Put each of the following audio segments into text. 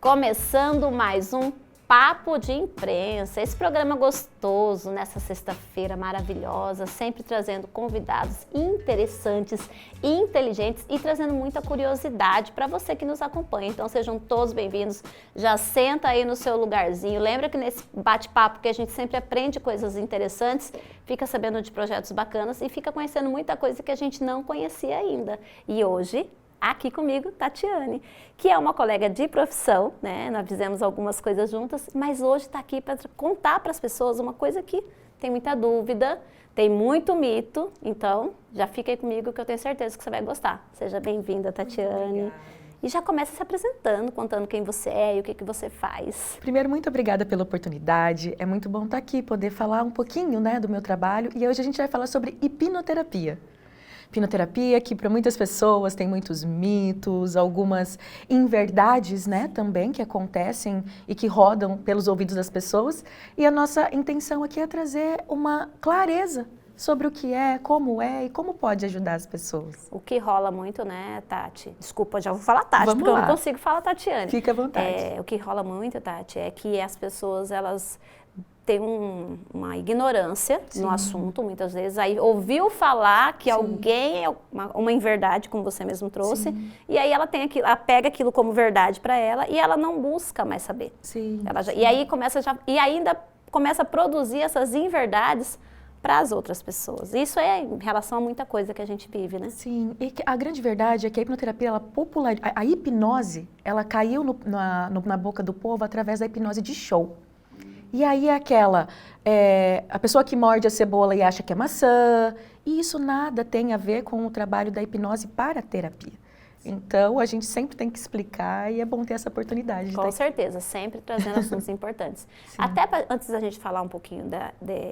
Começando mais um Papo de Imprensa, esse programa gostoso nessa sexta-feira maravilhosa, sempre trazendo convidados interessantes e inteligentes e trazendo muita curiosidade para você que nos acompanha. Então sejam todos bem-vindos, já senta aí no seu lugarzinho. Lembra que nesse bate-papo que a gente sempre aprende coisas interessantes, fica sabendo de projetos bacanas e fica conhecendo muita coisa que a gente não conhecia ainda. E hoje, aqui comigo, Tatiane, que é uma colega de profissão, né? Nós fizemos algumas coisas juntas, mas hoje está aqui para contar para as pessoas uma coisa que tem muita dúvida, tem muito mito, então já fica aí comigo que eu tenho certeza que você vai gostar. Seja bem-vinda, Tatiane. E já começa se apresentando, contando quem você é e o que você faz. Primeiro, muito obrigada pela oportunidade. É muito bom estar aqui, poder falar um pouquinho, né, do meu trabalho. E hoje a gente vai falar sobre hipnoterapia. Hipnoterapia, que para muitas pessoas tem muitos mitos, algumas inverdades, né, também que acontecem e que rodam pelos ouvidos das pessoas. E a nossa intenção aqui é trazer uma clareza sobre o que é e como pode ajudar as pessoas. O que rola muito, né, Tati? Desculpa, já vou falar Tati, Vamos porque lá. eu não consigo falar Tatiane. Fica à vontade. O que rola muito, Tati, é que as pessoas, elas têm uma ignorância no assunto, muitas vezes. Aí ouviu falar que alguém é uma inverdade, como você mesmo trouxe, e aí ela pega aquilo como verdade para ela e ela não busca mais saber. E aí ainda começa a produzir essas inverdades para as outras pessoas. Isso é em relação a muita coisa que a gente vive, né? Sim, e a grande verdade é que a hipnoterapia, a hipnose, ela caiu na boca do povo através da hipnose de show. E aí a pessoa que morde a cebola e acha que é maçã, e isso nada tem a ver com o trabalho da hipnose para a terapia. Então, a gente sempre tem que explicar e é bom ter essa oportunidade. Com certeza, sempre trazendo assuntos importantes. Até antes da gente falar um pouquinho,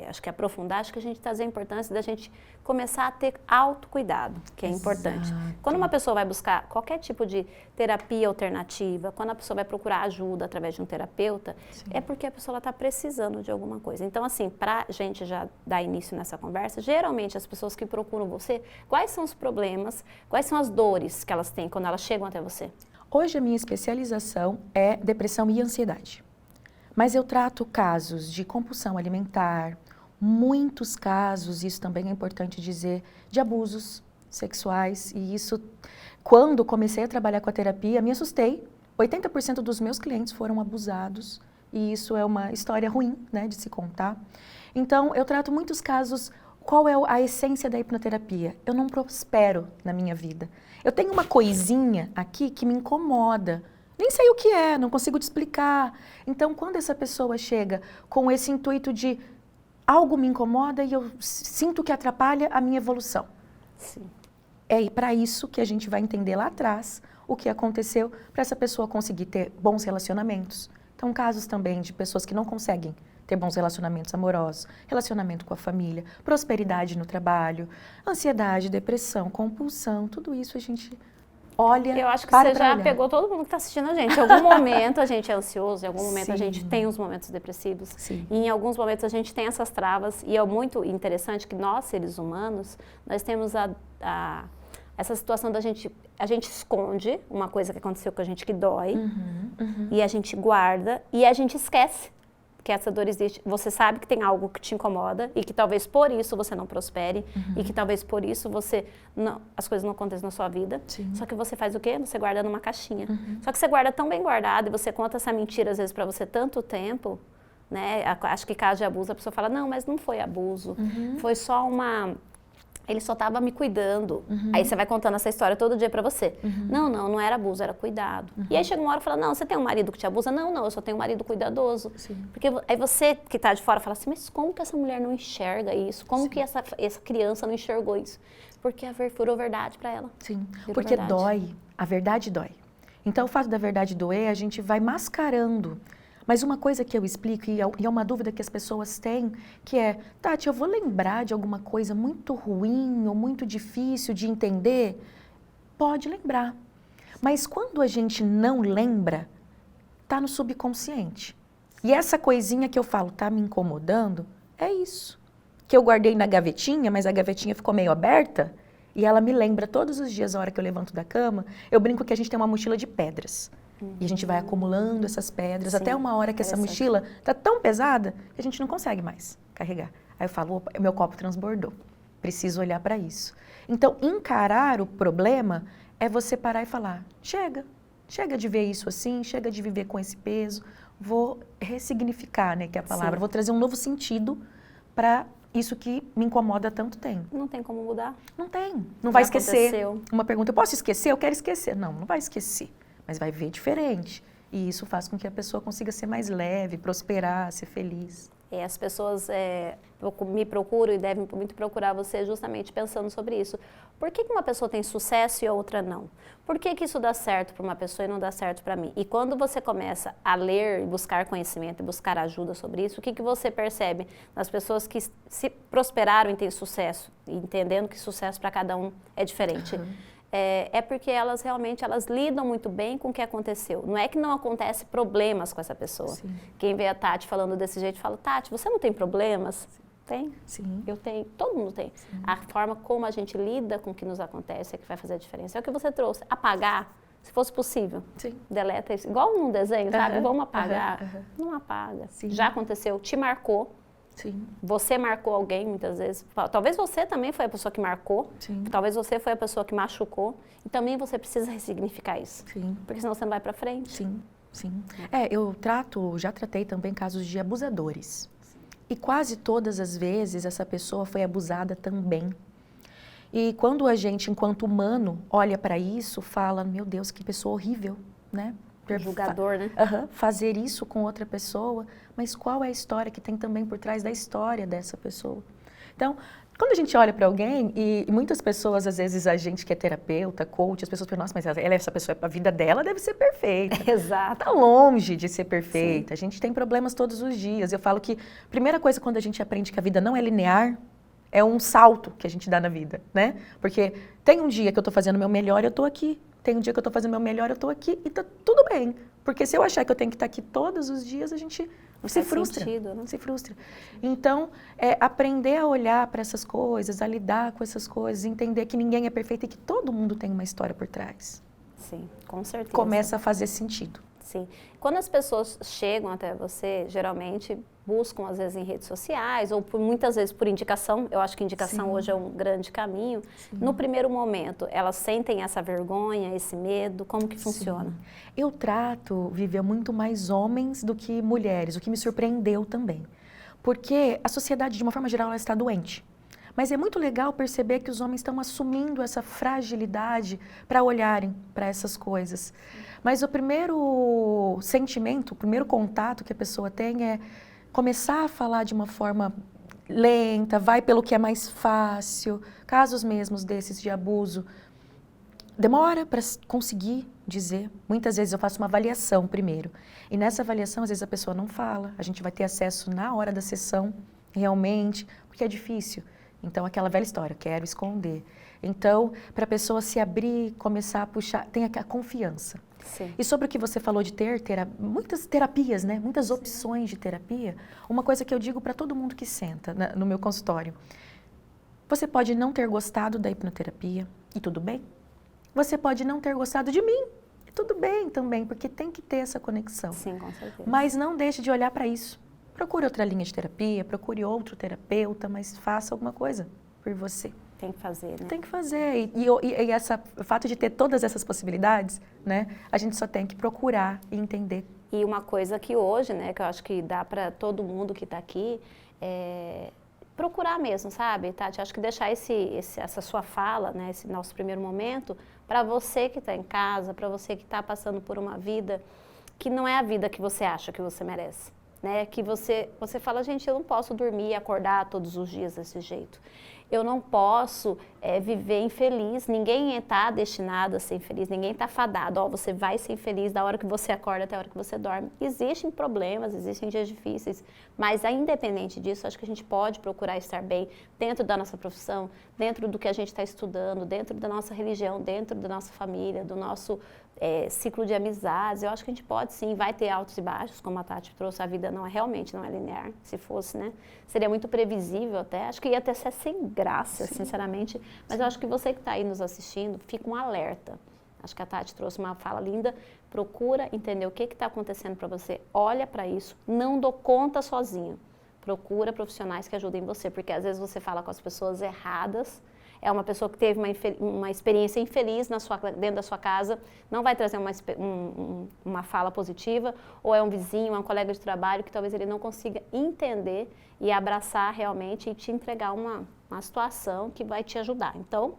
acho que aprofundar, acho que a gente trazer a importância da gente começar a ter autocuidado, que é importante. Quando uma pessoa vai buscar qualquer tipo de terapia alternativa, quando a pessoa vai procurar ajuda através de um terapeuta, é porque a pessoa está precisando de alguma coisa. Então, assim, para a gente já dar início nessa conversa, geralmente as pessoas que procuram você, quais são os problemas, quais são as dores que elas têm quando elas chegam até você? Hoje a minha especialização é depressão e ansiedade. Mas eu trato casos de compulsão alimentar, muitos casos, isso também é importante dizer, de abusos sexuais. E isso, quando comecei a trabalhar com a terapia, me assustei. 80% dos meus clientes foram abusados e isso é uma história ruim, né, de se contar. Então, eu trato muitos casos. Qual é a essência da hipnoterapia? Eu não prospero na minha vida. Eu tenho uma coisinha aqui que me incomoda. Nem sei o que é, não consigo te explicar. Então, quando essa pessoa chega com esse intuito de algo me incomoda e eu sinto que atrapalha a minha evolução. É para isso que a gente vai entender lá atrás o que aconteceu para essa pessoa conseguir ter bons relacionamentos. Então, casos também de pessoas que não conseguem ter bons relacionamentos amorosos, relacionamento com a família, prosperidade no trabalho, ansiedade, depressão, compulsão, tudo isso a gente olha. Eu acho que você já pegou todo mundo que está assistindo a gente. Em algum momento a gente é ansioso, em algum momento a gente tem os momentos depressivos. E em alguns momentos a gente tem essas travas. E é muito interessante que nós, seres humanos, nós temos essa situação da a gente esconde uma coisa que aconteceu com a gente que dói, e a gente guarda, e a gente esquece que essa dor existe. Você sabe que tem algo que te incomoda e que talvez por isso você não prospere e que talvez por isso as coisas não aconteçam na sua vida. Só que você faz o quê? Você guarda numa caixinha. Só que você guarda tão bem guardado e você conta essa mentira às vezes para você tanto tempo, né? Acho que caso de abuso a pessoa fala, não, mas não foi abuso, foi só ele só estava me cuidando. Aí você vai contando essa história todo dia pra você. Não era abuso, era cuidado. E aí chega uma hora e fala, não, você tem um marido que te abusa? Não, eu só tenho um marido cuidadoso. Porque aí você que tá de fora fala assim, mas como que essa mulher não enxerga isso? Como que essa criança não enxergou isso? Porque virou verdade pra ela. Porque dói, a verdade dói. Então o fato da verdade doer, a gente vai mascarando. Mas uma coisa que eu explico, e é uma dúvida que as pessoas têm, que é, Tati, eu vou lembrar de alguma coisa muito ruim ou muito difícil de entender? Pode lembrar. Mas quando a gente não lembra, está no subconsciente. E essa coisinha que eu falo, tá me incomodando, é isso. Que eu guardei na gavetinha, mas a gavetinha ficou meio aberta, e ela me lembra todos os dias, a hora que eu levanto da cama, eu brinco que a gente tem uma mochila de pedras. E a gente vai acumulando essas pedras até uma hora que essa mochila está tão pesada que a gente não consegue mais carregar. Aí eu falo, opa, meu copo transbordou, preciso olhar para isso. Então, encarar o problema é você parar e falar, chega de ver isso assim, chega de viver com esse peso, vou ressignificar, né, que é a palavra, vou trazer um novo sentido para isso que me incomoda há tanto tempo. Não tem como mudar? Não tem. Não vai esquecer. Aconteceu. Uma pergunta, eu posso esquecer? Eu quero esquecer. Não, não vai esquecer, mas vai ver diferente. E isso faz com que a pessoa consiga ser mais leve, prosperar, ser feliz. As pessoas me procuram e devem muito procurar você justamente pensando sobre isso. Por que uma pessoa tem sucesso e a outra não? Por que isso dá certo para uma pessoa e não dá certo para mim? E quando você começa a ler e buscar conhecimento e buscar ajuda sobre isso, o que você percebe nas pessoas que se prosperaram e têm sucesso, entendendo que sucesso para cada um é diferente? É porque elas realmente lidam muito bem com o que aconteceu. Não é que não acontece problemas com essa pessoa. Sim. Quem vê a Tati falando desse jeito fala, Tati, você não tem problemas? Sim. Tem? Sim. Eu tenho. Todo mundo tem. Sim. A forma como a gente lida com o que nos acontece é que vai fazer a diferença. É o que você trouxe. Apagar, se fosse possível. Sim. Deleta isso. Igual num desenho, sabe? Vamos apagar. Não apaga. Sim. Já aconteceu, te marcou. Sim. Você marcou alguém muitas vezes. Talvez você também foi a pessoa que marcou. Sim. Talvez você foi a pessoa que machucou. E também você precisa ressignificar isso. Sim. Porque senão você não vai para frente. Sim, sim. Eu já tratei também casos de abusadores. E quase todas as vezes essa pessoa foi abusada também. E quando a gente, enquanto humano, olha para isso, fala, meu Deus, que pessoa horrível, né? Julgador, né? Fazer isso com outra pessoa, mas qual é a história que tem também por trás da história dessa pessoa? Então, quando a gente olha para alguém, e muitas pessoas, às vezes, a gente que é terapeuta, coach, as pessoas pensam, nossa, mas essa pessoa, a vida dela deve ser perfeita. Exato. Está longe de ser perfeita. Sim. A gente tem problemas todos os dias. Eu falo que a primeira coisa quando a gente aprende que a vida não é linear, é um salto que a gente dá na vida, né? Porque tem um dia que eu estou fazendo o meu melhor, eu estou aqui. Tem um dia que eu estou fazendo o meu melhor, eu estou aqui e está tudo bem. Porque se eu achar que eu tenho que estar aqui todos os dias, a gente se frustra. Sentido, né? Se frustra. Então, aprender a olhar para essas coisas, a lidar com essas coisas, entender que ninguém é perfeito e que todo mundo tem uma história por trás. Sim, com certeza. Começa a fazer sentido. Sim. Quando as pessoas chegam até você, geralmente buscam, às vezes, em redes sociais, ou muitas vezes por indicação. Eu acho que indicação Sim. hoje é um grande caminho. Sim. No primeiro momento, elas sentem essa vergonha, esse medo? Como que funciona? Sim. Eu trato, Vivian, muito mais homens do que mulheres, o que me surpreendeu também. Porque a sociedade, de uma forma geral, ela está doente. Mas é muito legal perceber que os homens estão assumindo essa fragilidade para olharem para essas coisas. Mas o primeiro sentimento, o primeiro contato que a pessoa tem é começar a falar de uma forma lenta, vai pelo que é mais fácil, casos mesmos desses de abuso. Demora para conseguir dizer. Muitas vezes eu faço uma avaliação primeiro. E nessa avaliação, às vezes a pessoa não fala. A gente vai ter acesso na hora da sessão, realmente, porque é difícil. Então, aquela velha história, quero esconder. Então, para a pessoa se abrir, começar a puxar, tem a confiança. Sim. E sobre o que você falou de ter muitas terapias, né? Muitas Sim. opções de terapia. Uma coisa que eu digo para todo mundo que senta no meu consultório. Você pode não ter gostado da hipnoterapia, e tudo bem. Você pode não ter gostado de mim, e tudo bem também, porque tem que ter essa conexão. Sim, com certeza. Mas não deixe de olhar para isso. Procure outra linha de terapia, procure outro terapeuta, mas faça alguma coisa por você. Tem que fazer, né? Tem que fazer. E o fato de ter todas essas possibilidades, né? A gente só tem que procurar e entender. E uma coisa que hoje, né, que eu acho que dá para todo mundo que está aqui, é procurar mesmo, sabe, Tati? Acho que deixar essa sua fala, né, esse nosso primeiro momento, para você que está em casa, para você que está passando por uma vida que não é a vida que você acha que você merece. Né, que você fala, gente, eu não posso dormir e acordar todos os dias desse jeito. Eu não posso viver infeliz, ninguém está destinado a ser infeliz, ninguém está fadado, você vai ser infeliz da hora que você acorda até a hora que você dorme. Existem problemas, existem dias difíceis, mas independente disso, acho que a gente pode procurar estar bem dentro da nossa profissão, dentro do que a gente está estudando, dentro da nossa religião, dentro da nossa família, do nosso ciclo de amizades. Eu acho que a gente pode sim, vai ter altos e baixos, como a Tati trouxe, a vida realmente não é linear, se fosse, né? Seria muito previsível até, acho que ia até ser sem graça, sim. sinceramente, mas eu acho que você que está aí nos assistindo, fica um alerta. Acho que a Tati trouxe uma fala linda. Procura entender o que está acontecendo para você. Olha para isso. Não dou conta sozinho. Procura profissionais que ajudem você, porque às vezes você fala com as pessoas erradas. É uma pessoa que teve uma experiência infeliz dentro da sua casa, não vai trazer uma fala positiva, ou é um vizinho, um colega de trabalho que talvez ele não consiga entender e abraçar realmente e te entregar uma situação que vai te ajudar. Então,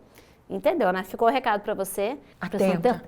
entendeu, né? Ficou o recado para você.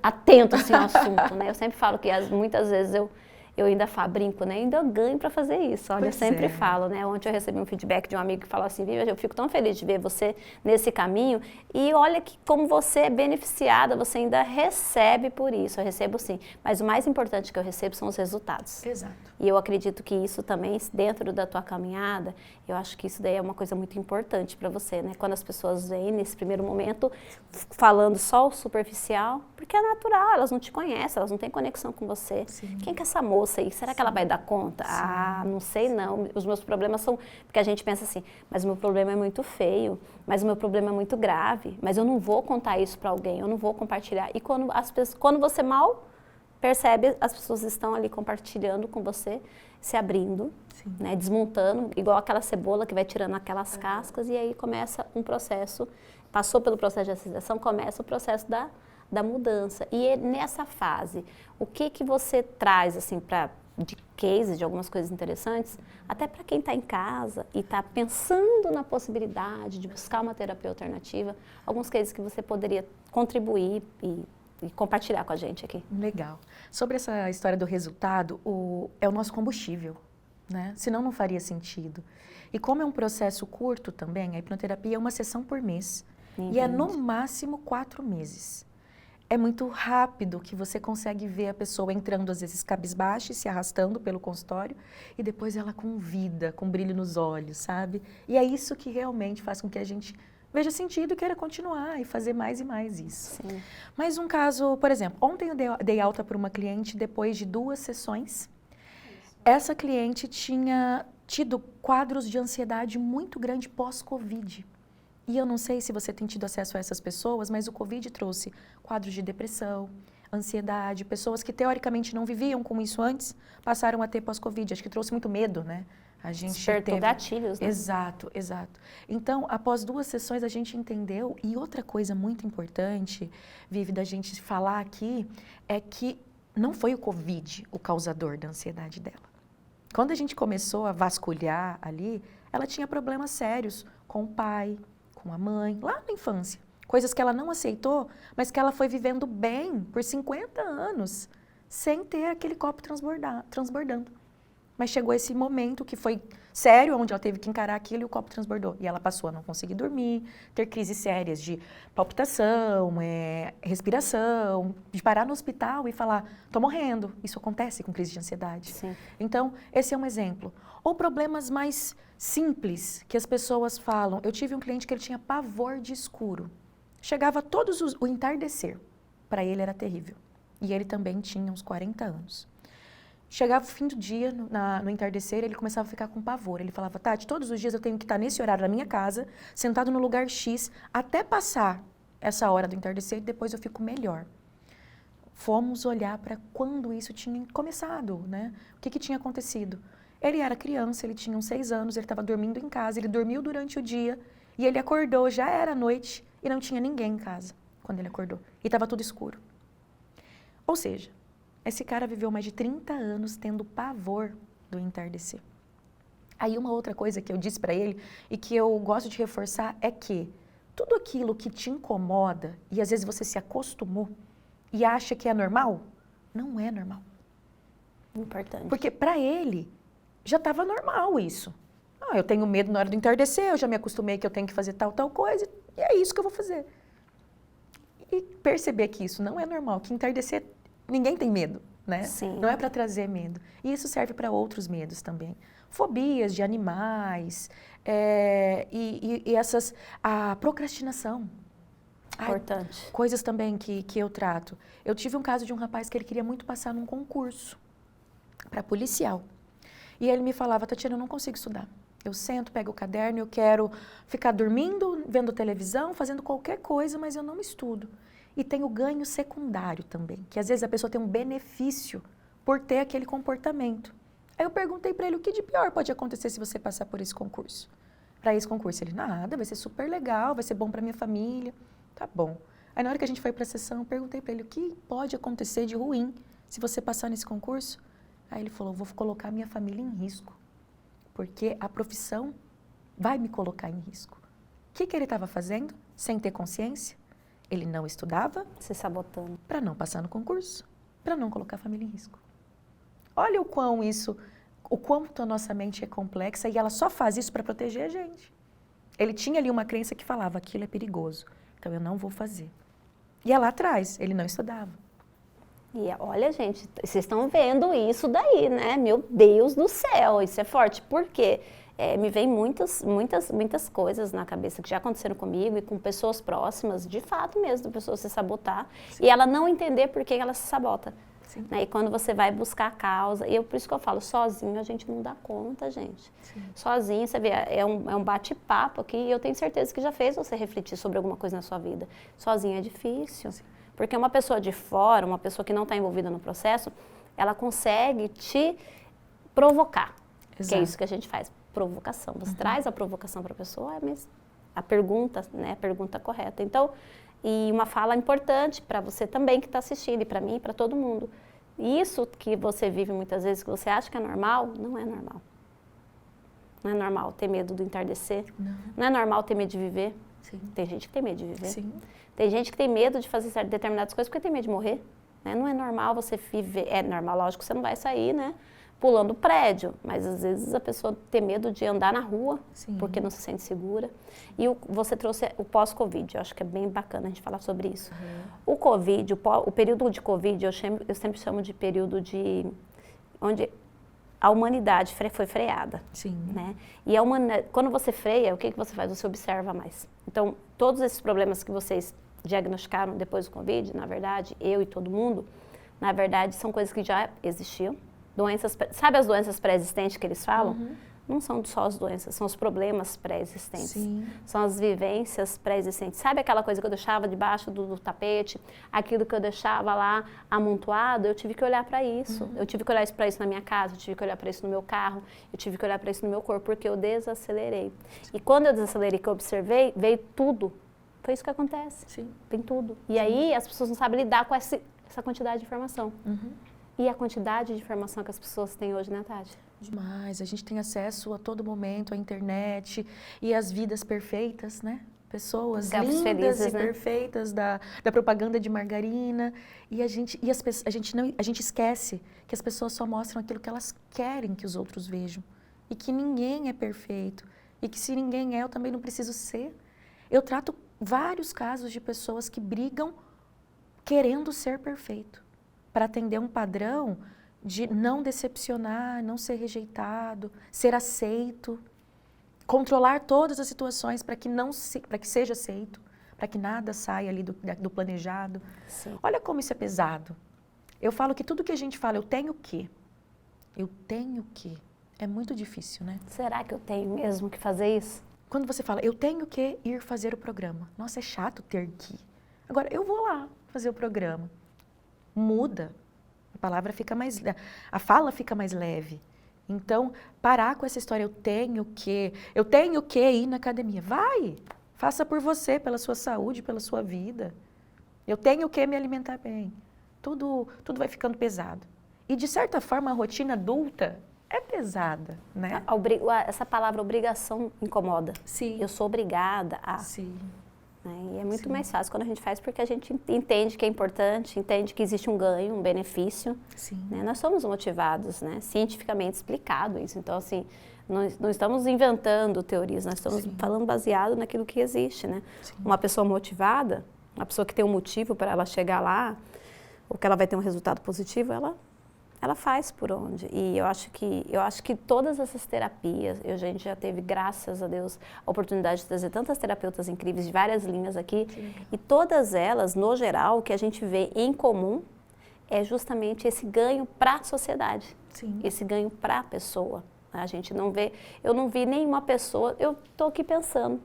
Atento assim, ao assunto, né? Eu sempre falo que muitas vezes eu ainda brinco, né? Ainda ganho para fazer isso. Olha, eu sempre falo, né? Ontem eu recebi um feedback de um amigo que falou assim, Vivian, eu fico tão feliz de ver você nesse caminho e olha que como você é beneficiada, você ainda recebe por isso. Eu recebo sim, mas o mais importante que eu recebo são os resultados. Exato. E eu acredito que isso também, dentro da tua caminhada, eu acho que isso daí é uma coisa muito importante para você, né? Quando as pessoas vêm nesse primeiro momento falando só o superficial, porque é natural, elas não te conhecem, elas não têm conexão com você. Sim. Quem que é essa moça aí? Será que ela vai dar conta? Sim. Ah, não sei não. Os meus problemas são... Porque a gente pensa assim, mas o meu problema é muito feio, mas o meu problema é muito grave, mas eu não vou contar isso para alguém, eu não vou compartilhar. E quando você mal percebe, as pessoas estão ali compartilhando com você, se abrindo, né, desmontando, igual aquela cebola que vai tirando aquelas cascas, e aí começa um processo, passou pelo processo de aceitação, começa o processo da mudança. E nessa fase, o que você traz assim de cases, de algumas coisas interessantes, até para quem está em casa e está pensando na possibilidade de buscar uma terapia alternativa, alguns cases que você poderia contribuir e compartilhar com a gente aqui. Legal. Sobre essa história do resultado, é o nosso combustível, né? Senão não faria sentido. E como é um processo curto também, a hipnoterapia é uma sessão por mês. Entendi. E é no máximo 4 meses. É muito rápido que você consegue ver a pessoa entrando, às vezes, cabisbaixa e se arrastando pelo consultório, e depois ela com vida, com brilho nos olhos, sabe? E é isso que realmente faz com que a gente veja sentido e queira continuar e fazer mais e mais isso. Sim. Mas um caso, por exemplo, ontem eu dei alta para uma cliente depois de 2 sessões. Essa cliente tinha tido quadros de ansiedade muito grande pós-Covid. E eu não sei se você tem tido acesso a essas pessoas, mas o Covid trouxe quadros de depressão, ansiedade, pessoas que teoricamente não viviam com isso antes, passaram a ter pós-Covid. Acho que trouxe muito medo, né? A gente despertou gatilhos, né? Exato, exato. Então, após 2 sessões, a gente entendeu. E outra coisa muito importante, Vivi, da gente falar aqui, é que não foi o Covid o causador da ansiedade dela. Quando a gente começou a vasculhar ali, ela tinha problemas sérios com o pai, com a mãe, lá na infância. Coisas que ela não aceitou, mas que ela foi vivendo bem por 50 anos, sem ter aquele copo transbordando. Mas chegou esse momento que foi sério, onde ela teve que encarar aquilo e o copo transbordou. E ela passou a não conseguir dormir, ter crises sérias de palpitação, respiração, de parar no hospital e falar, tô morrendo. Isso acontece com crise de ansiedade. Sim. Então, esse é um exemplo. Ou problemas mais simples que as pessoas falam. Eu tive um cliente que ele tinha pavor de escuro. Chegava o entardecer. Para ele era terrível. E ele também tinha uns 40 anos. Chegava o fim do dia, no entardecer, ele começava a ficar com pavor. Ele falava, Tati, todos os dias eu tenho que estar nesse horário na minha casa, sentado no lugar X, até passar essa hora do entardecer e depois eu fico melhor. Fomos olhar para quando isso tinha começado, né? O que tinha acontecido? Ele era criança, ele tinha uns 6 anos, ele estava dormindo em casa, ele dormiu durante o dia e ele acordou, já era noite e não tinha ninguém em casa quando ele acordou. E estava tudo escuro. Ou seja, esse cara viveu mais de 30 anos tendo pavor do entardecer. Aí uma outra coisa que eu disse para ele e que eu gosto de reforçar é que tudo aquilo que te incomoda e às vezes você se acostumou e acha que é normal, não é normal. Importante. Porque para ele já estava normal isso. Eu tenho medo na hora do entardecer, eu já me acostumei que eu tenho que fazer tal coisa e é isso que eu vou fazer. E perceber que isso não é normal, que entardecer ninguém tem medo, né? Sim. Não é para trazer medo. E isso serve para outros medos também. Fobias de animais, a procrastinação. Importante. Coisas também que eu trato. Eu tive um caso de um rapaz que ele queria muito passar num concurso para policial. E ele me falava, Tatiana, eu não consigo estudar. Eu sento, pego o caderno, eu quero ficar dormindo, vendo televisão, fazendo qualquer coisa, mas eu não estudo. E tem o ganho secundário também, que às vezes a pessoa tem um benefício por ter aquele comportamento. Aí eu perguntei para ele, o que de pior pode acontecer se você passar por esse concurso? Para esse concurso, ele, nada, vai ser super legal, vai ser bom para minha família. Tá bom. Aí na hora que a gente foi para a sessão, eu perguntei para ele, o que pode acontecer de ruim se você passar nesse concurso? Aí ele falou, vou colocar minha família em risco, porque a profissão vai me colocar em risco. O que ele estava fazendo, sem ter consciência? Ele não estudava. Se sabotando. Para não passar no concurso, para não colocar a família em risco. Olha o quanto a nossa mente é complexa e ela só faz isso para proteger a gente. Ele tinha ali uma crença que falava, aquilo é perigoso, então eu não vou fazer. E lá atrás, ele não estudava. E olha, gente, vocês estão vendo isso daí, né? Meu Deus do céu, isso é forte. Por quê? Me vem muitas coisas na cabeça que já aconteceram comigo e com pessoas próximas, de fato mesmo, da pessoa se sabotar. Sim. E ela não entender por que ela se sabota. Né? E quando você vai buscar a causa, e por isso que eu falo, sozinho a gente não dá conta, gente. Sim. Sozinho, você vê, é um bate-papo aqui, e eu tenho certeza que já fez você refletir sobre alguma coisa na sua vida. Sozinho é difícil. Sim. Porque uma pessoa de fora, uma pessoa que não está envolvida no processo, ela consegue te provocar. Exato. Que é isso que a gente faz, provocação. Você traz a provocação para a pessoa, mas a pergunta, né, a pergunta correta. Então, e uma fala importante para você também que está assistindo, e para mim, e para todo mundo. Isso que você vive muitas vezes, que você acha que é normal, não é normal. Não é normal ter medo do entardecer. Não é normal ter medo de viver. Sim. Tem gente que tem medo de viver. Sim. Tem gente que tem medo de fazer determinadas coisas porque tem medo de morrer. Né? Não é normal você viver. É normal, lógico, que você não vai sair, né, pulando prédio, mas às vezes a pessoa tem medo de andar na rua. Sim. Porque não se sente segura. E você trouxe o pós-Covid, eu acho que é bem bacana a gente falar sobre isso. O Covid, o período de Covid, eu sempre chamo de período de onde a humanidade foi freada. Sim. Né? E quando você freia, o que você faz? Você observa mais. Então, todos esses problemas que vocês diagnosticaram depois do Covid, na verdade, eu e todo mundo, na verdade, são coisas que já existiam. Sabe as doenças pré-existentes que eles falam? Não são só as doenças, são os problemas pré-existentes. Sim. São as vivências pré-existentes. Sabe aquela coisa que eu deixava debaixo do tapete? Aquilo que eu deixava lá amontoado? Eu tive que olhar para isso. Eu tive que olhar para isso na minha casa, eu tive que olhar para isso no meu carro, eu tive que olhar para isso no meu corpo, porque eu desacelerei. E quando eu desacelerei, que eu observei, veio tudo. Foi isso que acontece. Sim. Vem tudo. E aí as pessoas não sabem lidar com essa quantidade de informação. E a quantidade de informação que as pessoas têm hoje, né, Tati? Demais. A gente tem acesso a todo momento à internet e às vidas perfeitas, né? Pessoas lindas felizes, e né? perfeitas da propaganda de margarina. E a gente esquece que as pessoas só mostram aquilo que elas querem que os outros vejam. E que ninguém é perfeito. E que se ninguém é, eu também não preciso ser. Eu trato vários casos de pessoas que brigam querendo ser perfeito, para atender um padrão de não decepcionar, não ser rejeitado, ser aceito, controlar todas as situações para que seja aceito, para que nada saia ali do planejado. Sim. Olha como isso é pesado. Eu falo que tudo que a gente fala, eu tenho que. Eu tenho que. É muito difícil, né? Será que eu tenho mesmo que fazer isso? Quando você fala, eu tenho que ir fazer o programa. Nossa, é chato ter que. Agora, eu vou lá fazer o programa. Muda. A fala fica mais leve. Então, parar com essa história, eu tenho que ir na academia. Vai! Faça por você, pela sua saúde, pela sua vida. Eu tenho que me alimentar bem. Tudo vai ficando pesado. E, de certa forma, a rotina adulta é pesada, né? Essa palavra obrigação incomoda. Sim. Eu sou obrigada a... Sim. Né? E é muito mais fácil quando a gente faz porque a gente entende que é importante, entende que existe um ganho, um benefício. Sim. Né? Nós somos motivados, né? Cientificamente explicado isso. Então, assim, nós não estamos inventando teorias, nós estamos falando baseado naquilo que existe, né? Uma pessoa motivada, uma pessoa que tem um motivo para ela chegar lá, ou que ela vai ter um resultado positivo, ela faz por onde. E eu acho que todas essas terapias, a gente já teve, graças a Deus, a oportunidade de trazer tantas terapeutas incríveis de várias linhas aqui, e todas elas, no geral, o que a gente vê em comum é justamente esse ganho para a sociedade, esse ganho para a pessoa. A gente não vê, eu não vi nenhuma pessoa, eu tô aqui pensando,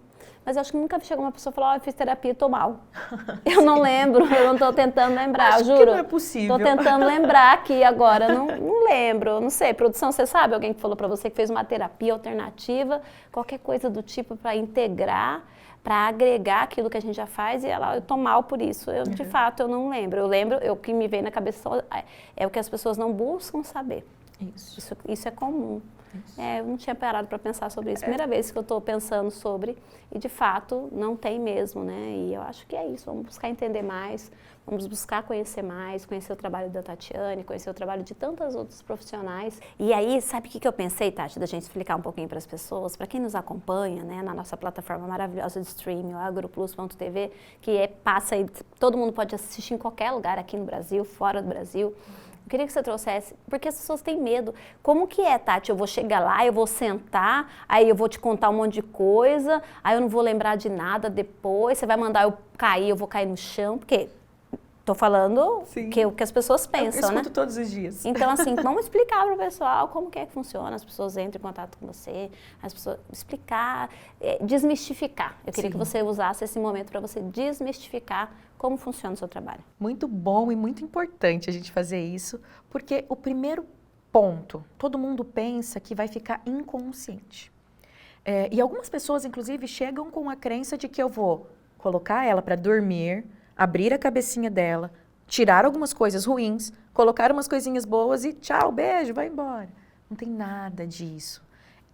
mas eu acho que nunca chegou uma pessoa e falou, eu fiz terapia e tô mal. Eu não lembro, eu não tô tentando lembrar, acho juro. Que não é possível. Tô tentando lembrar aqui agora, não lembro, não sei. Produção, você sabe alguém que falou pra você que fez uma terapia alternativa, qualquer coisa do tipo para integrar, para agregar aquilo que a gente já faz e ela, eu tô mal por isso. Eu, de fato, eu não lembro. Eu lembro, o que me vem na cabeça é o que as pessoas não buscam saber. Isso é comum. Eu não tinha parado para pensar sobre isso. Primeira vez que eu estou pensando sobre, e de fato não tem mesmo, né? E eu acho que é isso. Vamos buscar entender mais, vamos buscar conhecer mais, conhecer o trabalho da Tatiane, conhecer o trabalho de tantas outros profissionais. E aí, sabe o que eu pensei, Tati, da gente explicar um pouquinho para as pessoas, para quem nos acompanha, né, na nossa plataforma maravilhosa de streaming, o agroplus.tv, que passa aí, todo mundo pode assistir em qualquer lugar aqui no Brasil, fora do Brasil. Eu queria que você trouxesse, porque as pessoas têm medo. Como que é, Tati? Eu vou chegar lá, eu vou sentar, aí eu vou te contar um monte de coisa, aí eu não vou lembrar de nada depois, você vai mandar eu cair, eu vou cair no chão, porque tô falando que o que as pessoas pensam, eu escuto né? todos os dias. Então, assim, vamos explicar para o pessoal como que é que funciona, as pessoas entram em contato com você, as pessoas explicar, desmistificar. Eu queria que você usasse esse momento para você desmistificar como funciona o seu trabalho. Muito bom e muito importante a gente fazer isso, porque o primeiro ponto, todo mundo pensa que vai ficar inconsciente. E algumas pessoas, inclusive, chegam com a crença de que eu vou colocar ela para dormir, abrir a cabecinha dela, tirar algumas coisas ruins, colocar umas coisinhas boas e tchau, beijo, vai embora. Não tem nada disso.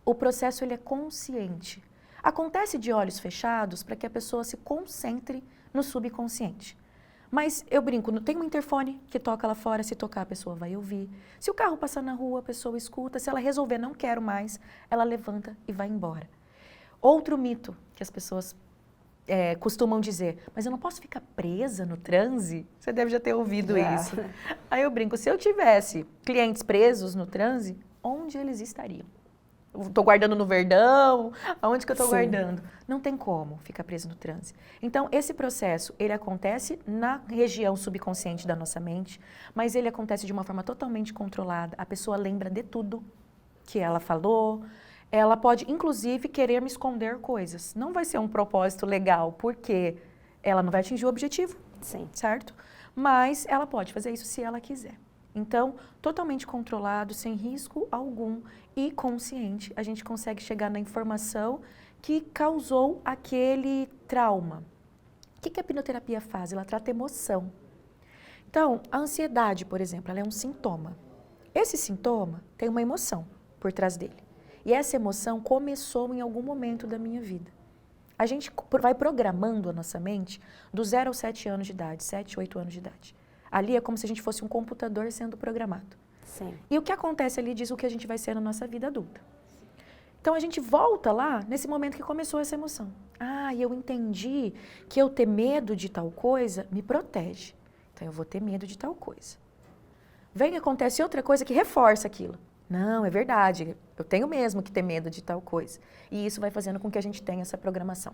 O processo ele é consciente. Acontece de olhos fechados para que a pessoa se concentre no subconsciente. Mas eu brinco, tem um interfone que toca lá fora, se tocar a pessoa vai ouvir. Se o carro passar na rua, a pessoa escuta. Se ela resolver não quero mais, ela levanta e vai embora. Outro mito que as pessoas costumam dizer, mas eu não posso ficar presa no transe? Você deve já ter ouvido isso. Aí eu brinco, se eu tivesse clientes presos no transe, onde eles estariam? Estou guardando no Verdão, aonde que eu estou guardando? Não tem como ficar preso no transe. Então, esse processo, ele acontece na região subconsciente da nossa mente, mas ele acontece de uma forma totalmente controlada. A pessoa lembra de tudo que ela falou, ela pode, inclusive, querer me esconder coisas. Não vai ser um propósito legal, porque ela não vai atingir o objetivo, certo? Mas ela pode fazer isso se ela quiser. Então, totalmente controlado, sem risco algum e consciente, a gente consegue chegar na informação que causou aquele trauma. O que a hipnoterapia faz? Ela trata emoção. Então, a ansiedade, por exemplo, ela é um sintoma. Esse sintoma tem uma emoção por trás dele. E essa emoção começou em algum momento da minha vida. A gente vai programando a nossa mente do 0 aos 7 anos de idade, 7, 8 anos de idade. Ali é como se a gente fosse um computador sendo programado. E o que acontece ali diz o que a gente vai ser na nossa vida adulta. Então a gente volta lá nesse momento que começou essa emoção. E eu entendi que eu ter medo de tal coisa me protege. Então eu vou ter medo de tal coisa. Vem e acontece outra coisa que reforça aquilo. Não, é verdade, eu tenho mesmo que ter medo de tal coisa. E isso vai fazendo com que a gente tenha essa programação.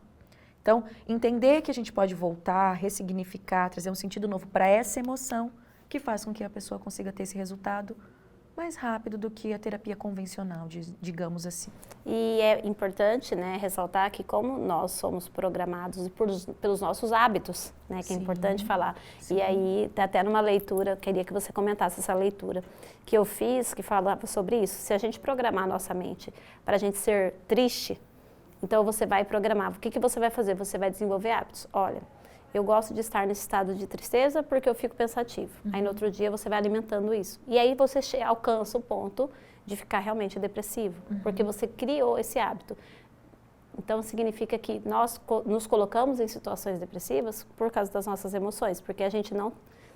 Então, entender que a gente pode voltar, ressignificar, trazer um sentido novo para essa emoção que faz com que a pessoa consiga ter esse resultado mais rápido do que a terapia convencional, digamos assim. E é importante, né, ressaltar que como nós somos programados pelos nossos hábitos, né, que é importante falar. E aí, tá até numa leitura, queria que você comentasse essa leitura que eu fiz, que falava sobre isso. Se a gente programar a nossa mente para a gente ser triste, então você vai programar. O que você vai fazer? Você vai desenvolver hábitos. Olha, eu gosto de estar nesse estado de tristeza porque eu fico pensativo. Aí no outro dia você vai alimentando isso. E aí você alcança o ponto de ficar realmente depressivo, porque você criou esse hábito. Então significa que nós nos colocamos em situações depressivas por causa das nossas emoções, porque a gente não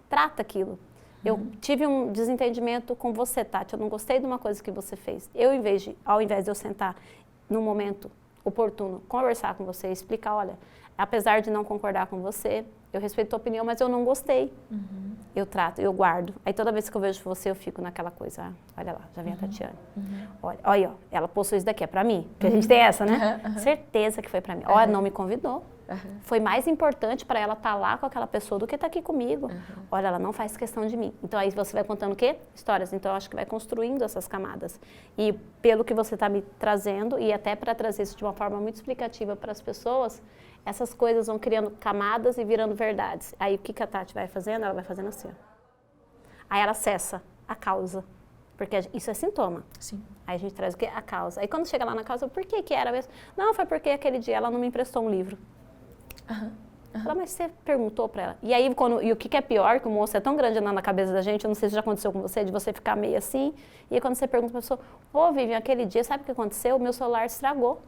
trata aquilo. Eu tive um desentendimento com você, Tati, eu não gostei de uma coisa que você fez. Ao invés de eu sentar num momento oportuno, conversar com você, explicar, olha, apesar de não concordar com você, eu respeito a tua opinião, mas eu não gostei. Eu trato, eu guardo. Aí toda vez que eu vejo você, eu fico naquela coisa, olha lá, já vem a Tatiane. Olha aí, ó, ela postou isso daqui, é pra mim. Porque a gente tem essa, né? Certeza que foi pra mim. Olha, não me convidou. Foi mais importante para ela estar lá com aquela pessoa do que estar aqui comigo. Olha, ela não faz questão de mim. Então aí você vai contando o quê? Histórias. Então eu acho que vai construindo essas camadas. E pelo que você está me trazendo, e até para trazer isso de uma forma muito explicativa para as pessoas, essas coisas vão criando camadas e virando verdades. Aí o que a Tati vai fazendo? Ela vai fazendo assim. Aí ela acessa a causa. Porque isso é sintoma. Sim. Aí a gente traz o quê? A causa. Aí quando chega lá na causa, por que era mesmo? Não, foi porque aquele dia ela não me emprestou um livro. Ela, mas você perguntou para ela. E aí, e o que é pior, que o moço é tão grande na cabeça da gente, eu não sei se já aconteceu com você, de você ficar meio assim, e aí quando você pergunta para a pessoa, Vivian, aquele dia, sabe o que aconteceu? O meu celular estragou.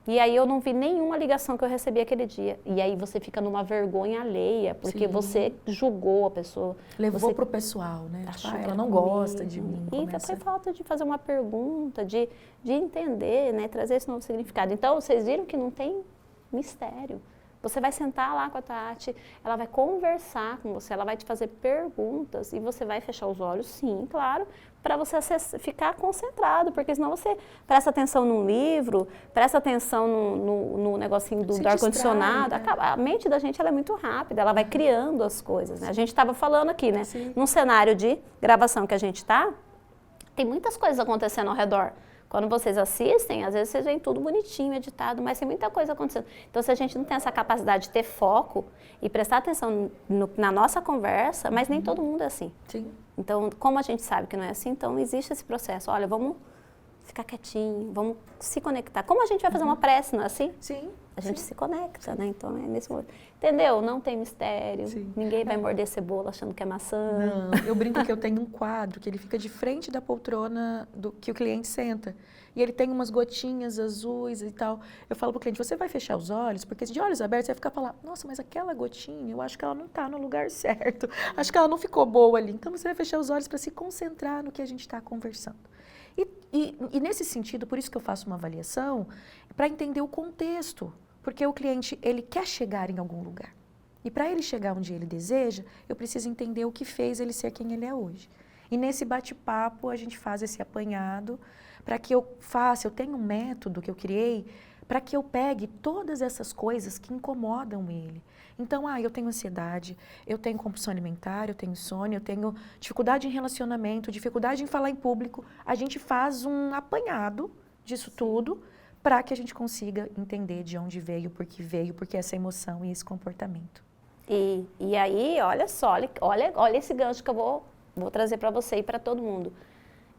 E aí eu não vi nenhuma ligação que eu recebi aquele dia. E aí você fica numa vergonha alheia, porque você julgou a pessoa. Levou pro pessoal, né? Tipo, ela não gosta de mim. E foi falta de fazer uma pergunta, de entender, né? Trazer esse novo significado. Então, vocês viram que não tem mistério. Você vai sentar lá com a Tati, ela vai conversar com você, ela vai te fazer perguntas e você vai fechar os olhos, sim, claro, para você ficar concentrado, porque senão você presta atenção num livro, presta atenção no negocinho do ar-condicionado, a mente da gente ela é muito rápida, ela vai criando as coisas, né? A gente estava falando aqui, né? Num cenário de gravação que a gente está, tem muitas coisas acontecendo ao redor. Quando vocês assistem, às vezes vocês veem tudo bonitinho, editado, mas tem muita coisa acontecendo. Então, se a gente não tem essa capacidade de ter foco e prestar atenção na nossa conversa, mas nem todo mundo é assim. Sim. Então, como a gente sabe que não é assim, então existe esse processo. Olha, vamos ficar quietinho, vamos se conectar. Como a gente vai fazer uma prece, não é assim? Sim. A gente se conecta, né? Então, é nesse momento. Entendeu? Não tem mistério. Sim. Ninguém vai morder cebola achando que é maçã. Não, eu brinco que eu tenho um quadro que ele fica de frente da poltrona que o cliente senta. E ele tem umas gotinhas azuis e tal. Eu falo pro cliente, você vai fechar os olhos? Porque de olhos abertos você vai ficar falando, nossa, mas aquela gotinha, eu acho que ela não está no lugar certo. Acho que ela não ficou boa ali. Então você vai fechar os olhos para se concentrar no que a gente está conversando. E nesse sentido, por isso que eu faço uma avaliação, para entender o contexto. Porque o cliente, ele quer chegar em algum lugar. E para ele chegar onde ele deseja, eu preciso entender o que fez ele ser quem ele é hoje. E nesse bate-papo, a gente faz esse apanhado para que eu tenho um método que eu criei para que eu pegue todas essas coisas que incomodam ele. Então, eu tenho ansiedade, eu tenho compulsão alimentar, eu tenho insônia, eu tenho dificuldade em relacionamento, dificuldade em falar em público. A gente faz um apanhado disso tudo para que a gente consiga entender de onde veio, por que essa emoção e esse comportamento. E aí, olha só, olha esse gancho que eu vou trazer para você e para todo mundo.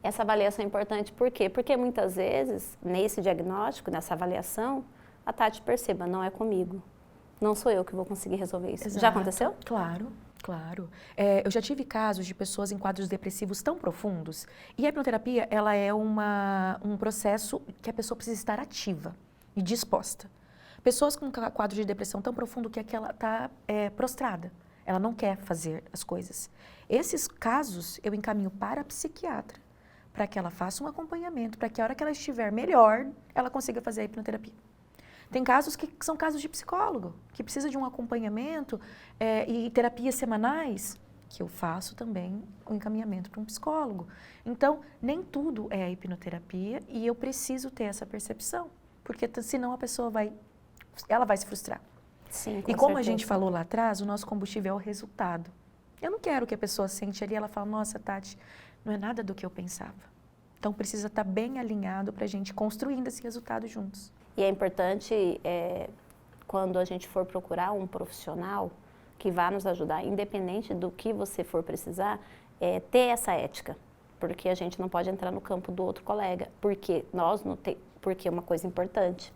Essa avaliação é importante por quê? Porque muitas vezes, nesse diagnóstico, nessa avaliação, a Tati perceba, não é comigo. Não sou eu que vou conseguir resolver isso. Exato. Já aconteceu? Claro. Claro. Eu já tive casos de pessoas em quadros depressivos tão profundos. E a hipnoterapia, ela é um processo que a pessoa precisa estar ativa e disposta. Pessoas com quadro de depressão tão profundo que ela está prostrada. Ela não quer fazer as coisas. Esses casos, eu encaminho para a psiquiatra, para que ela faça um acompanhamento, para que a hora que ela estiver melhor, ela consiga fazer a hipnoterapia. Tem casos que são casos de psicólogo, que precisa de um acompanhamento e terapias semanais, que eu faço também o encaminhamento para um psicólogo. Então, nem tudo é a hipnoterapia e eu preciso ter essa percepção, porque senão a pessoa vai se frustrar. Sim, e como a gente falou lá atrás, o nosso combustível é o resultado. Eu não quero que a pessoa sente ali e ela fale, nossa, Tati, não é nada do que eu pensava. Então, precisa estar bem alinhado para a gente construindo esse resultado juntos. E é importante, quando a gente for procurar um profissional que vá nos ajudar, independente do que você for precisar, ter essa ética. Porque a gente não pode entrar no campo do outro colega. Porque é uma coisa importante.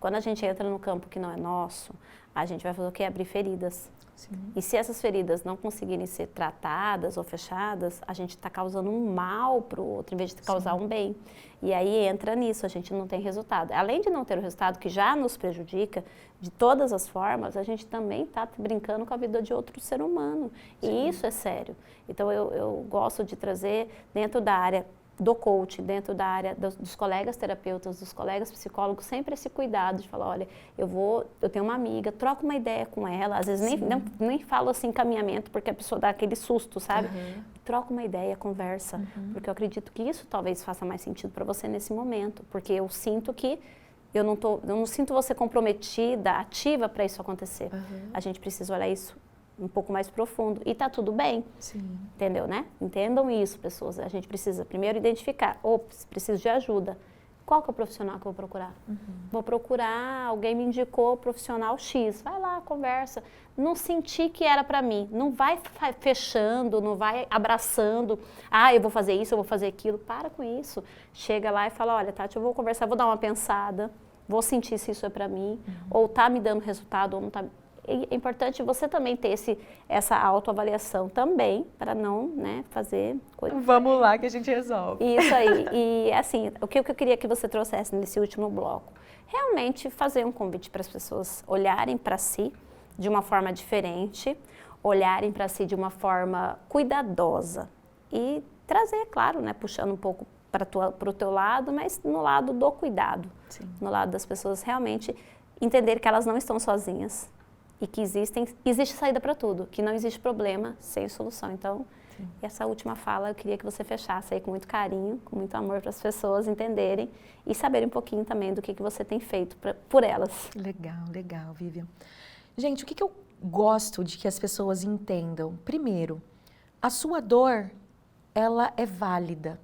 Quando a gente entra no campo que não é nosso, a gente vai fazer o quê? Abrir feridas. Sim. E se essas feridas não conseguirem ser tratadas ou fechadas, a gente está causando um mal para o outro, em vez de causar um bem. E aí entra nisso, a gente não tem resultado. Além de não ter o resultado que já nos prejudica, de todas as formas, a gente também está brincando com a vida de outro ser humano. Sim. E isso é sério. Então eu gosto de trazer dentro da área do coach, dentro da área dos colegas terapeutas, dos colegas psicólogos, sempre esse cuidado de falar, olha, eu tenho uma amiga, troco uma ideia com ela, às vezes nem falo assim encaminhamento, porque a pessoa dá aquele susto, sabe? Uhum. Troca uma ideia, conversa, porque eu acredito que isso talvez faça mais sentido para você nesse momento, porque eu sinto que eu não sinto você comprometida, ativa para isso acontecer. A gente precisa olhar isso um pouco mais profundo. E tá tudo bem. Sim. Entendeu, né? Entendam isso, pessoas. A gente precisa primeiro identificar. Ops, preciso de ajuda. Qual que é o profissional que eu vou procurar? Vou procurar, alguém me indicou profissional X. Vai lá, conversa. Não senti que era para mim. Não vai fechando, não vai abraçando. Ah, eu vou fazer isso, eu vou fazer aquilo. Para com isso. Chega lá e fala, olha, Tati, eu vou conversar, vou dar uma pensada. Vou sentir se isso é para mim. Ou tá me dando resultado, ou não tá. É importante você também ter essa autoavaliação também, para não, né, fazer coisa. Vamos lá que a gente resolve. Isso aí. E assim, o que eu queria que você trouxesse nesse último bloco? Realmente fazer um convite para as pessoas olharem para si de uma forma diferente, olharem para si de uma forma cuidadosa e trazer, claro, né, puxando um pouco para o teu lado, mas no lado do cuidado. Sim. No lado das pessoas realmente entender que elas não estão sozinhas. E que existe saída para tudo, que não existe problema sem solução. Então, essa última fala eu queria que você fechasse aí com muito carinho, com muito amor para as pessoas entenderem e saberem um pouquinho também do que você tem feito por elas. Legal, legal, Vivian. Gente, o que eu gosto de que as pessoas entendam? Primeiro, a sua dor, ela é válida.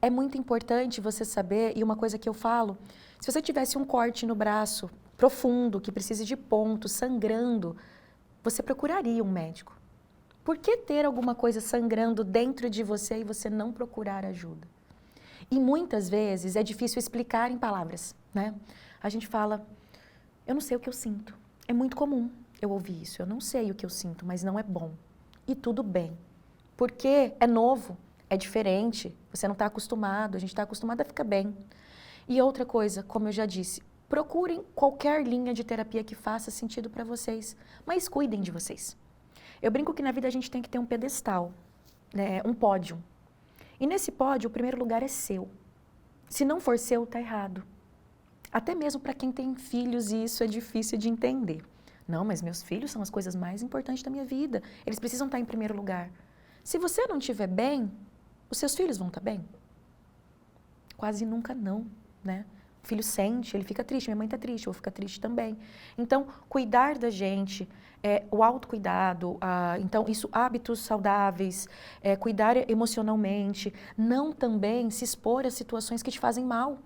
É muito importante você saber, e uma coisa que eu falo, se você tivesse um corte no braço, profundo, que precise de ponto, sangrando, você procuraria um médico. Por que ter alguma coisa sangrando dentro de você e você não procurar ajuda? E muitas vezes é difícil explicar em palavras, né? A gente fala, eu não sei o que eu sinto. É muito comum eu ouvir isso, eu não sei o que eu sinto, mas não é bom. E tudo bem, porque é novo, é diferente, você não está acostumado, a gente está acostumado a ficar bem. E outra coisa, como eu já disse, procurem qualquer linha de terapia que faça sentido para vocês, mas cuidem de vocês. Eu brinco que na vida a gente tem que ter um pedestal, né, um pódio. E nesse pódio, o primeiro lugar é seu. Se não for seu, tá errado. Até mesmo para quem tem filhos, e isso é difícil de entender. Não, mas meus filhos são as coisas mais importantes da minha vida. Eles precisam estar em primeiro lugar. Se você não estiver bem, os seus filhos vão estar bem? Quase nunca não, né? O filho sente, ele fica triste, minha mãe está triste, eu vou ficar triste também. Então, cuidar da gente, o autocuidado, então isso, hábitos saudáveis, cuidar emocionalmente, não também se expor a situações que te fazem mal.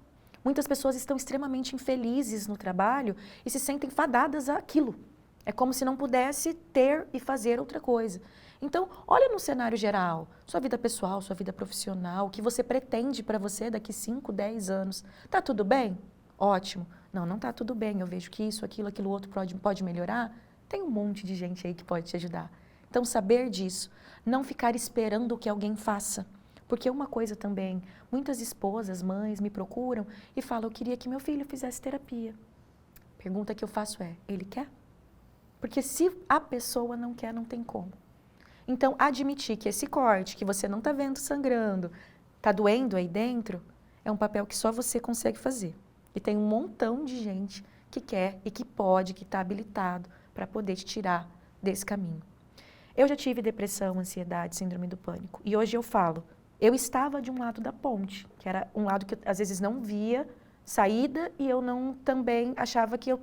Muitas pessoas estão extremamente infelizes no trabalho e se sentem fadadas àquilo. É como se não pudesse ter e fazer outra coisa. Então, olha no cenário geral, sua vida pessoal, sua vida profissional, o que você pretende para você daqui 5, 10 anos. Tá tudo bem? Ótimo. Não, não tá tudo bem, eu vejo que isso, aquilo outro pode melhorar. Tem um monte de gente aí que pode te ajudar. Então, saber disso, não ficar esperando que alguém faça. Porque uma coisa também, muitas esposas, mães me procuram e falam, eu queria que meu filho fizesse terapia. Pergunta que eu faço é, ele quer? Porque se a pessoa não quer, não tem como. Então, admitir que esse corte, que você não está vendo sangrando, está doendo aí dentro, é um papel que só você consegue fazer. E tem um montão de gente que quer e que pode, que está habilitado para poder te tirar desse caminho. Eu já tive depressão, ansiedade, síndrome do pânico. E hoje eu falo, eu estava de um lado da ponte, que era um lado que eu, às vezes não via saída e eu também achava que eu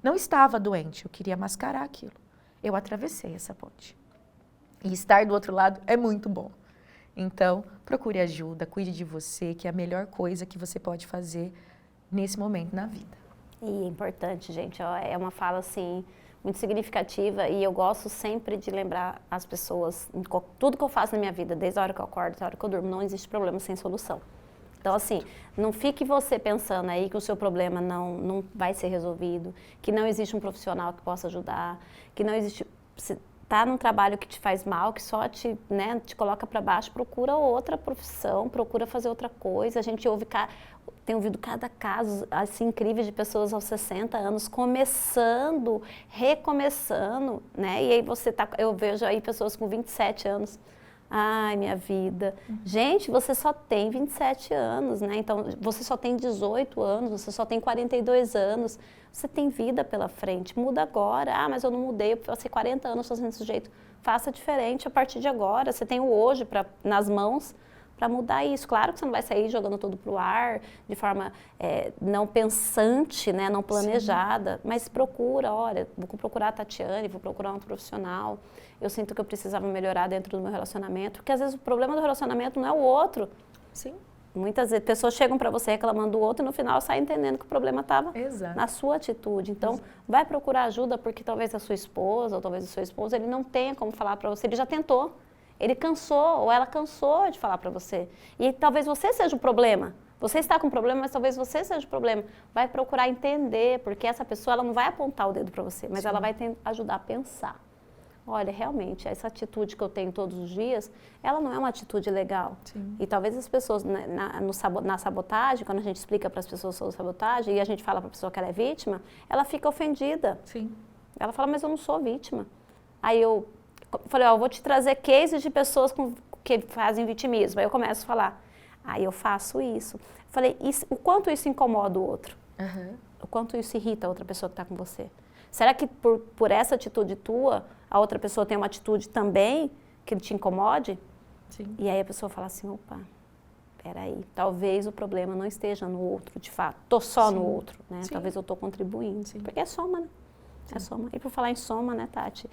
não estava doente, eu queria mascarar aquilo. Eu atravessei essa ponte. E estar do outro lado é muito bom. Então, procure ajuda, cuide de você, que é a melhor coisa que você pode fazer nesse momento na vida. E é importante, gente, ó, é uma fala assim muito significativa e eu gosto sempre de lembrar as pessoas, tudo que eu faço na minha vida, desde a hora que eu acordo até a hora que eu durmo, não existe problema sem solução. Então, assim, não fique você pensando aí que o seu problema não vai ser resolvido, que não existe um profissional que possa ajudar, que não existe... Tá num trabalho que te faz mal, que só te coloca para baixo, procura outra profissão, procura fazer outra coisa. A gente tem ouvido cada caso assim, incrível de pessoas aos 60 anos começando, recomeçando, né? E aí eu vejo aí pessoas com 27 anos. Ai, minha vida. Gente, você só tem 27 anos, né? Então, você só tem 18 anos, você só tem 42 anos. Você tem vida pela frente. Muda agora. Ah, mas eu não mudei, eu passei 40 anos fazendo desse jeito. Faça diferente a partir de agora. Você tem o hoje nas mãos para mudar isso. Claro que você não vai sair jogando tudo pro ar, de forma não pensante, né, não planejada, mas procura, olha, vou procurar a Tatiane, vou procurar um profissional, eu sinto que eu precisava melhorar dentro do meu relacionamento, porque às vezes o problema do relacionamento não é o outro. Sim. Muitas vezes pessoas chegam para você reclamando do outro e no final saem entendendo que o problema estava na sua atitude. Então, vai procurar ajuda porque talvez a sua esposa ou talvez o seu esposo, ele não tenha como falar para você, ele já tentou. Ele cansou ou ela cansou de falar para você. E talvez você seja o problema. Você está com problema, mas talvez você seja o problema. Vai procurar entender, porque essa pessoa ela não vai apontar o dedo para você, mas ela vai ajudar a pensar. Olha, realmente, essa atitude que eu tenho todos os dias, ela não é uma atitude legal. Sim. E talvez as pessoas, na sabotagem, quando a gente explica para as pessoas sobre sabotagem e a gente fala para a pessoa que ela é vítima, ela fica ofendida. Sim. Ela fala, mas eu não sou vítima. Aí eu falei, eu vou te trazer cases de pessoas que fazem vitimismo. Aí eu começo a falar, aí eu faço isso. Falei, o quanto isso incomoda o outro? O quanto isso irrita a outra pessoa que está com você? Será que por essa atitude tua, a outra pessoa tem uma atitude também que te incomode? Sim. E aí a pessoa fala assim, opa, peraí, talvez o problema não esteja no outro, de fato. Estou só no outro, né? Sim. Talvez eu estou contribuindo. Sim. Porque é soma, né? Sim. É soma. E por falar em soma, né, Tati?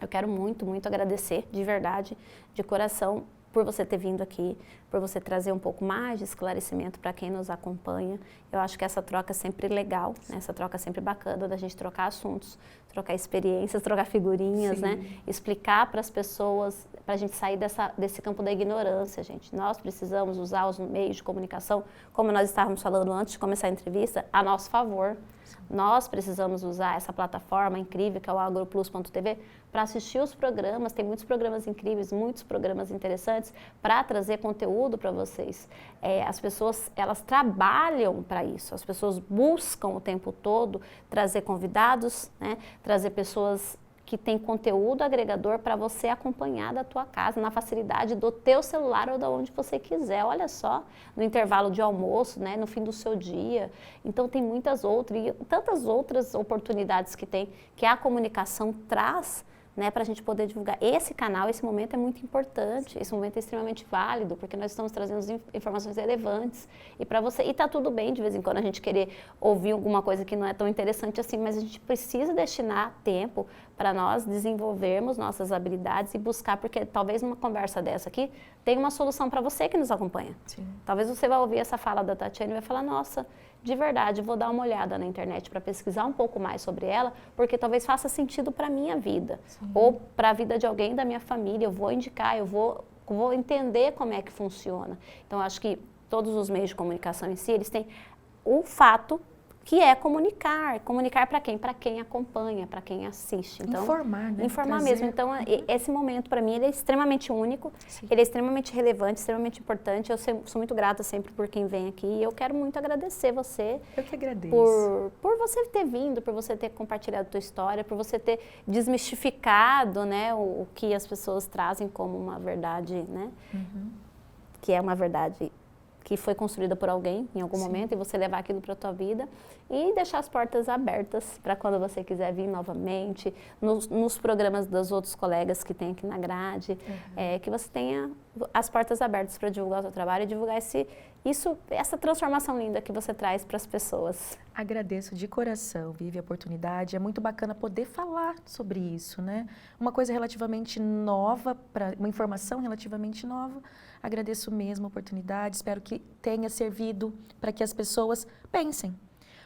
Eu quero muito, muito agradecer, de verdade, de coração, por você ter vindo aqui, por você trazer um pouco mais de esclarecimento para quem nos acompanha. Eu acho que essa troca é sempre legal, né? Essa troca é sempre bacana da gente trocar assuntos, trocar experiências, trocar figurinhas, né? Explicar para as pessoas, para a gente sair desse campo da ignorância, gente. Nós precisamos usar os meios de comunicação, como nós estávamos falando antes de começar a entrevista, a nosso favor. Nós precisamos usar essa plataforma incrível que é o agroplus.tv para assistir os programas, tem muitos programas incríveis, muitos programas interessantes para trazer conteúdo para vocês. As pessoas, elas trabalham para isso, as pessoas buscam o tempo todo trazer convidados, né, trazer pessoas que têm conteúdo agregador para você acompanhar da tua casa, na facilidade do teu celular ou de onde você quiser. Olha só, no intervalo de almoço, né, no fim do seu dia. Então tem muitas outras, e tantas outras oportunidades que a comunicação traz, né, para a gente poder divulgar. Esse canal, esse momento é muito importante, esse momento é extremamente válido, porque nós estamos trazendo informações relevantes. E para você, e tá tudo bem de vez em quando a gente querer ouvir alguma coisa que não é tão interessante assim, mas a gente precisa destinar tempo para nós desenvolvermos nossas habilidades e buscar, porque talvez numa conversa dessa aqui, tem uma solução para você que nos acompanha. Sim. Talvez você vai ouvir essa fala da Tatiane e vai falar, nossa, de verdade, vou dar uma olhada na internet para pesquisar um pouco mais sobre ela, porque talvez faça sentido para a minha vida, ou para a vida de alguém da minha família, eu vou indicar, eu vou entender como é que funciona. Então, acho que todos os meios de comunicação em si, eles têm o fato que é comunicar para quem? Para quem acompanha, para quem assiste. Então, informar, né? Informar mesmo. Então, esse momento, para mim, ele é extremamente único, ele é extremamente relevante, extremamente importante. Eu sou muito grata sempre por quem vem aqui e eu quero muito agradecer você. Eu que agradeço. Por você ter vindo, por você ter compartilhado a tua história, por você ter desmistificado, né, o que as pessoas trazem como uma verdade, né? Que é uma verdade que foi construída por alguém em algum momento e você levar aquilo para a tua vida e deixar as portas abertas para quando você quiser vir novamente, nos programas dos outros colegas que tem aqui na grade, que você tenha as portas abertas para divulgar o seu trabalho e divulgar essa transformação linda que você traz para as pessoas. Agradeço de coração, Vivi, a oportunidade. É muito bacana poder falar sobre isso, né? Uma coisa relativamente nova, uma informação relativamente nova. Agradeço mesmo a oportunidade, espero que tenha servido para que as pessoas pensem.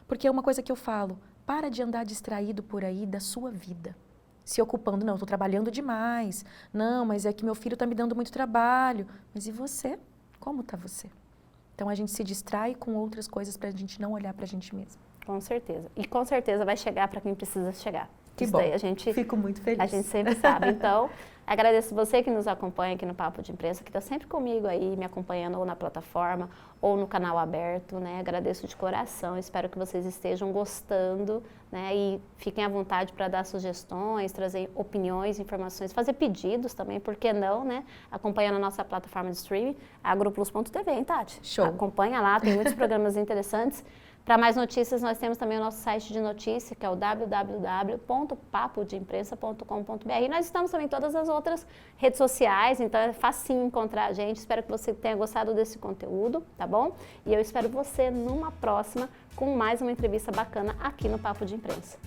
Porque é uma coisa que eu falo, para de andar distraído por aí da sua vida. Se ocupando, não, estou trabalhando demais. Não, mas é que meu filho está me dando muito trabalho. Mas e você? Como está você? Então a gente se distrai com outras coisas para a gente não olhar para a gente mesmo. Com certeza. E com certeza vai chegar para quem precisa chegar. Que bom. Fico muito feliz. A gente sempre sabe. Então, agradeço você que nos acompanha aqui no Papo de Imprensa, que está sempre comigo aí, me acompanhando ou na plataforma ou no canal aberto, né? Agradeço de coração, espero que vocês estejam gostando, né? E fiquem à vontade para dar sugestões, trazer opiniões, informações, fazer pedidos também, por que não, né? Acompanhando a nossa plataforma de streaming, agroplus.tv, hein, Tati? Show. Acompanha lá, tem muitos programas interessantes. Para mais notícias, nós temos também o nosso site de notícia, que é o www.papodeimprensa.com.br. E nós estamos também em todas as outras redes sociais, então é facinho encontrar a gente. Espero que você tenha gostado desse conteúdo, tá bom? E eu espero você numa próxima com mais uma entrevista bacana aqui no Papo de Imprensa.